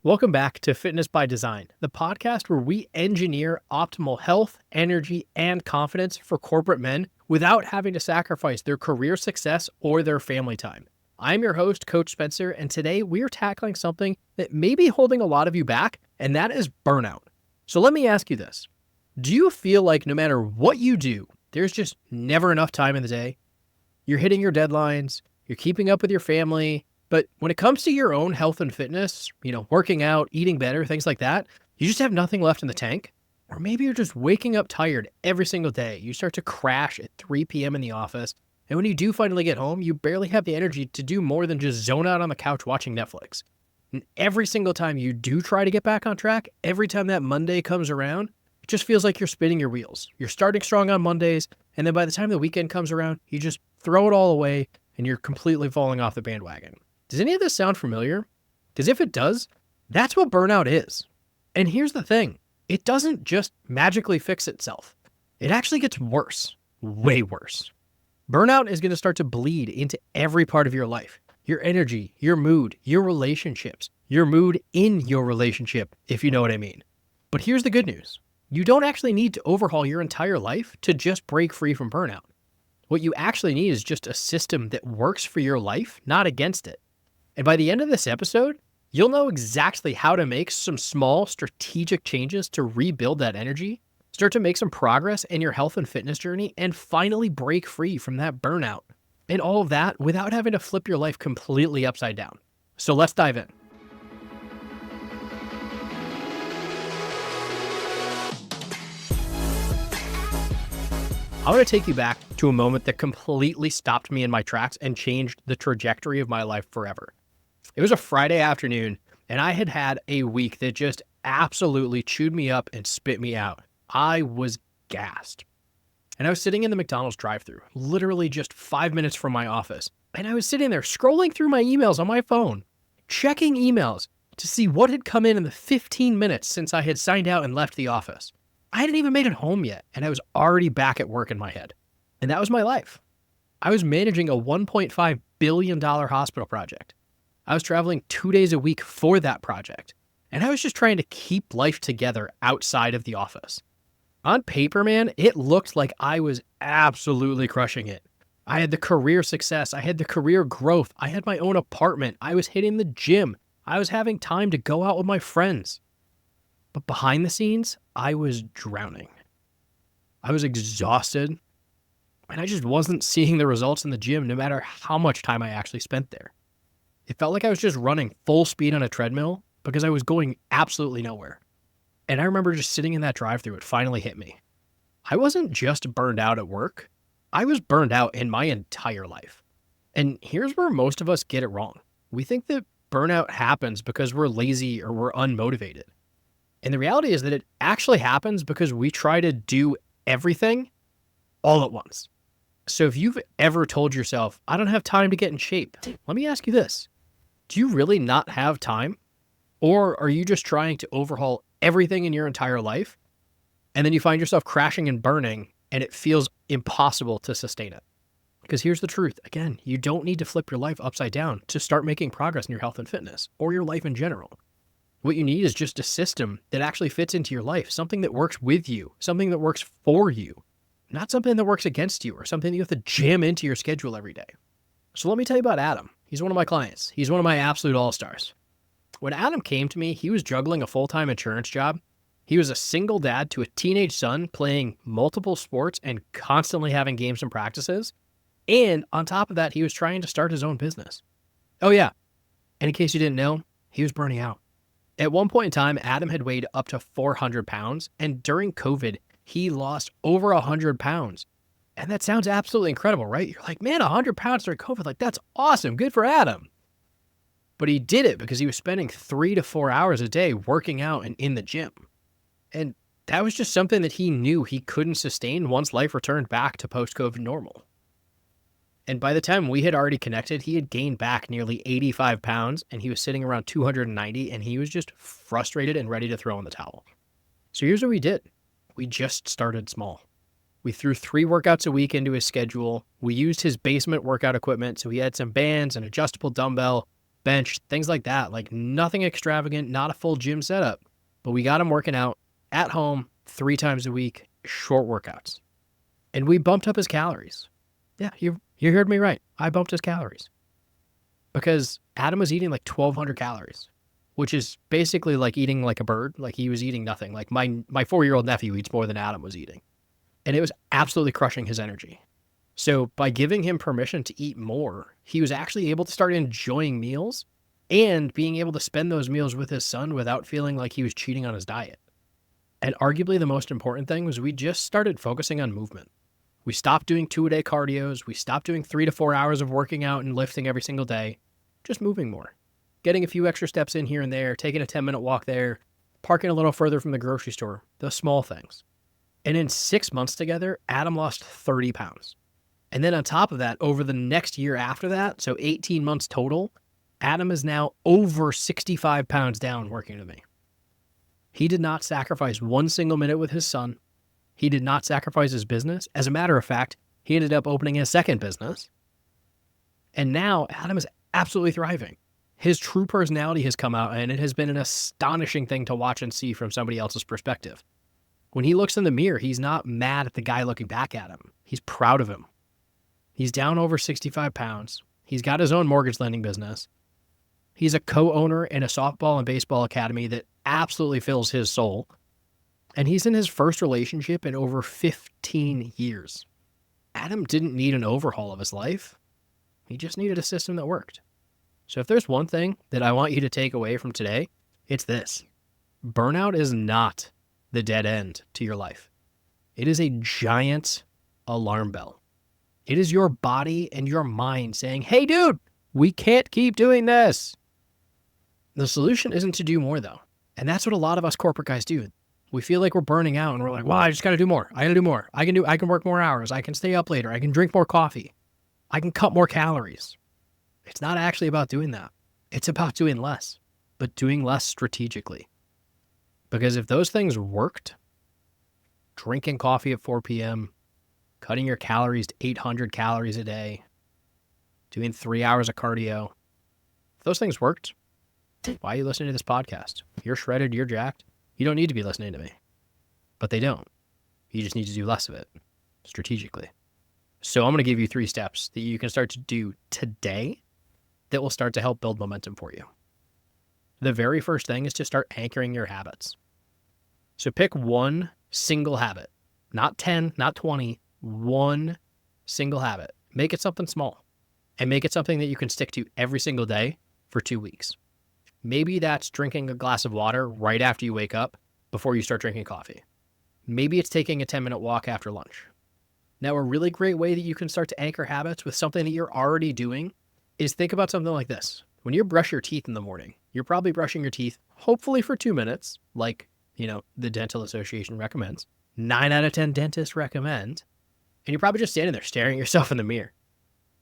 Welcome back to Fitness by Design, the podcast where we engineer optimal health, energy, and confidence for corporate men without having to sacrifice their career success or their family time. I'm your host, Coach Spencer, and today we are tackling something that may be holding a lot of you back, and that is burnout. So let me ask you this. Do you feel like no matter what you do, there's just never enough time in the day? You're hitting your deadlines, you're keeping up with your family, but when it comes to your own health and fitness, working out, eating better, things like that, you just have nothing left in the tank. Or maybe you're just waking up tired every single day. You start to crash at 3 p.m. in the office. And when you do finally get home, you barely have the energy to do more than just zone out on the couch watching Netflix. And every single time you do try to get back on track, every time that Monday comes around, it just feels like you're spinning your wheels. You're starting strong on Mondays, and then by the time the weekend comes around, you just throw it all away and you're completely falling off the bandwagon. Does any of this sound familiar? Because if it does, that's what burnout is. And here's the thing. It doesn't just magically fix itself. It actually gets worse, way worse. Burnout is going to start to bleed into every part of your life. Your energy, your mood, your relationships, your mood in your relationship, if you know what I mean. But here's the good news. You don't actually need to overhaul your entire life to just break free from burnout. What you actually need is just a system that works for your life, not against it. And by the end of this episode, you'll know exactly how to make some small strategic changes to rebuild that energy, start to make some progress in your health and fitness journey, and finally break free from that burnout. And all of that without having to flip your life completely upside down. So let's dive in. I want to take you back to a moment that completely stopped me in my tracks and changed the trajectory of my life forever. It was a Friday afternoon, and I had had a week that just absolutely chewed me up and spit me out. I was gassed. And I was sitting in the McDonald's drive-thru, literally just 5 minutes from my office. And I was sitting there scrolling through my emails on my phone, checking emails to see what had come in the 15 minutes since I had signed out and left the office. I hadn't even made it home yet, and I was already back at work in my head. And that was my life. I was managing a $1.5 billion hospital project. I was traveling 2 days a week for that project, and I was just trying to keep life together outside of the office. On paper, man, it looked like I was absolutely crushing it. I had the career success, I had the career growth, I had my own apartment, I was hitting the gym, I was having time to go out with my friends. But behind the scenes, I was drowning. I was exhausted, and I just wasn't seeing the results in the gym no matter how much time I actually spent there. It felt like I was just running full speed on a treadmill because I was going absolutely nowhere. And I remember just sitting in that drive-thru, it finally hit me. I wasn't just burned out at work. I was burned out in my entire life. And here's where most of us get it wrong. We think that burnout happens because we're lazy or we're unmotivated. And the reality is that it actually happens because we try to do everything all at once. So if you've ever told yourself, I don't have time to get in shape, let me ask you this. Do you really not have time? Or are you just trying to overhaul everything in your entire life? And then you find yourself crashing and burning and it feels impossible to sustain it. Because here's the truth. Again, you don't need to flip your life upside down to start making progress in your health and fitness or your life in general. What you need is just a system that actually fits into your life, something that works with you, something that works for you, not something that works against you or something that you have to jam into your schedule every day. So let me tell you about Adam. He's one of my clients. He's one of my absolute all-stars. When Adam came to me, he was juggling a full-time insurance job. He was a single dad to a teenage son playing multiple sports and constantly having games and practices. And on top of that, he was trying to start his own business. Oh yeah, and in case you didn't know, he was burning out. At one point in time, Adam had weighed up to 400 pounds, and during COVID, he lost over 100 pounds. And that sounds absolutely incredible, right? You're like, man, 100 pounds during COVID, like that's awesome. Good for Adam. But he did it because he was spending 3 to 4 hours a day working out and in the gym. And that was just something that he knew he couldn't sustain once life returned back to post-COVID normal. And by the time we had already connected, he had gained back nearly 85 pounds and he was sitting around 290 and he was just frustrated and ready to throw in the towel. So here's what we did. We just started small. We threw 3 workouts a week into his schedule. We used his basement workout equipment. So he had some bands, an adjustable dumbbell, bench, things like that. Like nothing extravagant, not a full gym setup, but we got him working out at home 3 times a week, short workouts. And we bumped up his calories. Yeah, you heard me right. I bumped his calories. Because Adam was eating like 1,200 calories, which is basically like eating like a bird. Like he was eating nothing. Like my 4-year-old nephew eats more than Adam was eating. And it was absolutely crushing his energy. So by giving him permission to eat more, he was actually able to start enjoying meals and being able to spend those meals with his son without feeling like he was cheating on his diet. And arguably the most important thing was we just started focusing on movement. We stopped doing 2-a-day cardios. We stopped doing 3 to 4 hours of working out and lifting every single day. Just moving more. Getting a few extra steps in here and there, taking a 10-minute walk there, parking a little further from the grocery store, the small things. And in 6 months together, Adam lost 30 pounds. And then on top of that, over the next year after that, so 18 months total, Adam is now over 65 pounds down working with me. He did not sacrifice one single minute with his son. He did not sacrifice his business. As a matter of fact, he ended up opening a second business. And now Adam is absolutely thriving. His true personality has come out, and it has been an astonishing thing to watch and see from somebody else's perspective. When he looks in the mirror, he's not mad at the guy looking back at him. He's proud of him. He's down over 65 pounds. He's got his own mortgage lending business. He's a co-owner in a softball and baseball academy that absolutely fills his soul. And he's in his first relationship in over 15 years. Adam didn't need an overhaul of his life. He just needed a system that worked. So if there's one thing that I want you to take away from today, it's this. Burnout is not the dead end to your life. It is a giant alarm bell. It is your body and your mind saying, hey, dude, we can't keep doing this. The solution isn't to do more, though. And that's what a lot of us corporate guys do. We feel like we're burning out and we're like, well, I just got to do more. I got to do more. I can work more hours. I can stay up later. I can drink more coffee. I can cut more calories. It's not actually about doing that. It's about doing less, but doing less strategically. Because if those things worked, drinking coffee at 4 p.m., cutting your calories to 800 calories a day, doing 3 hours of cardio, if those things worked, why are you listening to this podcast? You're shredded, you're jacked. You don't need to be listening to me. But they don't. You just need to do less of it strategically. So I'm going to give you 3 steps that you can start to do today that will start to help build momentum for you. The very first thing is to start anchoring your habits. So pick one single habit, not 10, not 20, one single habit. Make it something small and make it something that you can stick to every single day for 2 weeks. Maybe that's drinking a glass of water right after you wake up before you start drinking coffee. Maybe it's taking a 10-minute walk after lunch. Now, a really great way that you can start to anchor habits with something that you're already doing is think about something like this. When you brush your teeth in the morning, you're probably brushing your teeth, hopefully for 2 minutes, like, the Dental Association recommends. 9 out of 10 dentists recommend. And you're probably just standing there staring at yourself in the mirror.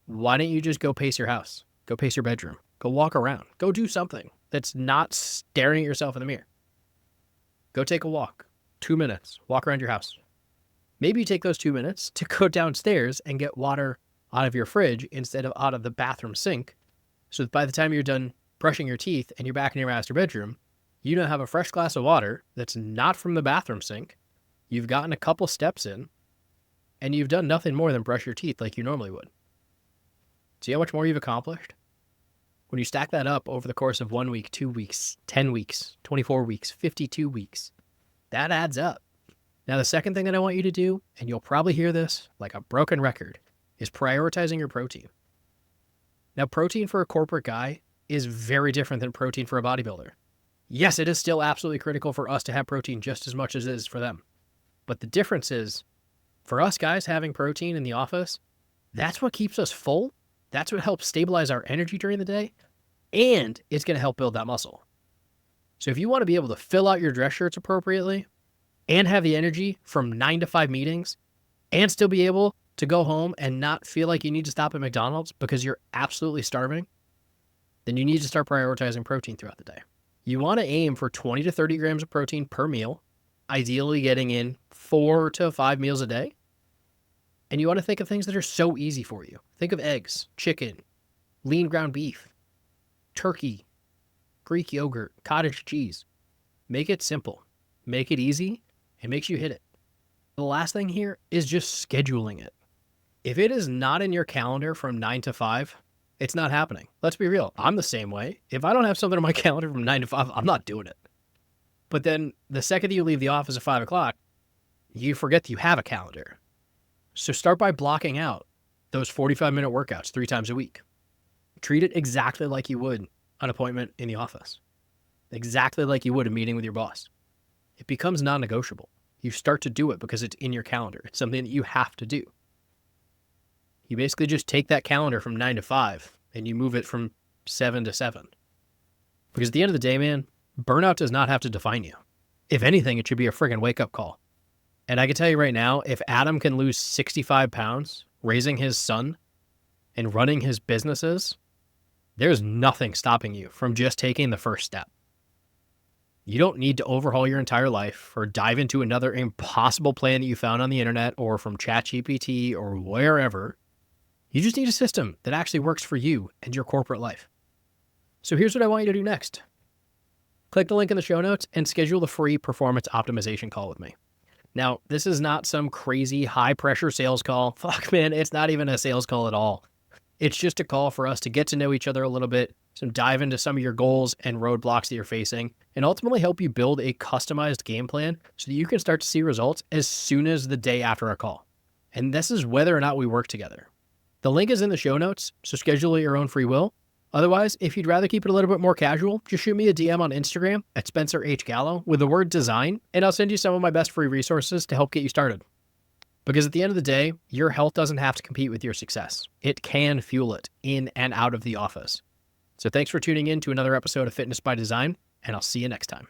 Why don't you just go pace your house? Go pace your bedroom. Go walk around. Go do something that's not staring at yourself in the mirror. Go take a walk. 2 minutes. Walk around your house. Maybe you take those 2 minutes to go downstairs and get water out of your fridge instead of out of the bathroom sink. So that by the time you're done brushing your teeth and you're back in your master bedroom, you now have a fresh glass of water that's not from the bathroom sink. You've gotten a couple steps in, and you've done nothing more than brush your teeth like you normally would. See how much more you've accomplished? When you stack that up over the course of 1 week, 2 weeks, 10 weeks, 24 weeks, 52 weeks, that adds up. Now, the second thing that I want you to do, and you'll probably hear this like a broken record, is prioritizing your protein. Now, protein for a corporate guy is very different than protein for a bodybuilder. Yes, it is still absolutely critical for us to have protein just as much as it is for them. But the difference is, for us guys having protein in the office, that's what keeps us full. That's what helps stabilize our energy during the day. And it's going to help build that muscle. So if you want to be able to fill out your dress shirts appropriately and have the energy from 9 to 5 meetings and still be able to go home and not feel like you need to stop at McDonald's because you're absolutely starving, then you need to start prioritizing protein throughout the day. You want to aim for 20 to 30 grams of protein per meal, ideally getting in 4 to 5 meals a day. And you want to think of things that are so easy for you. Think of eggs, chicken, lean ground beef. turkey, Greek yogurt, cottage cheese. Make it simple, make it easy, and make sure you hit it. The last thing here is just scheduling it. If it is not in your calendar from 9 to 5, it's not happening. Let's be real. I'm the same way. If I don't have something on my calendar from 9 to 5, I'm not doing it. But then the second that you leave the office at 5 o'clock, you forget that you have a calendar. So start by blocking out those 45-minute workouts 3 times a week. Treat it exactly like you would an appointment in the office. Exactly like you would a meeting with your boss. It becomes non-negotiable. You start to do it because it's in your calendar. It's something that you have to do. You basically just take that calendar from 9 to 5 and you move it from 7 to 7. Because at the end of the day, man, burnout does not have to define you. If anything, it should be a friggin' wake-up call. And I can tell you right now, if Adam can lose 65 pounds raising his son and running his businesses, there's nothing stopping you from just taking the first step. You don't need to overhaul your entire life or dive into another impossible plan that you found on the internet or from ChatGPT or wherever. You just need a system that actually works for you and your corporate life. So here's what I want you to do next. Click the link in the show notes and schedule the free performance optimization call with me. Now, this is not some crazy high-pressure sales call. Fuck, man, it's not even a sales call at all. It's just a call for us to get to know each other a little bit, dive into some of your goals and roadblocks that you're facing, and ultimately help you build a customized game plan so that you can start to see results as soon as the day after a call. And this is whether or not we work together. The link is in the show notes, so schedule at your own free will. Otherwise, if you'd rather keep it a little bit more casual, just shoot me a DM on Instagram at Spencer H. Gallo with the word design, and I'll send you some of my best free resources to help get you started. Because at the end of the day, your health doesn't have to compete with your success. It can fuel it in and out of the office. So thanks for tuning in to another episode of Fitness by Design, and I'll see you next time.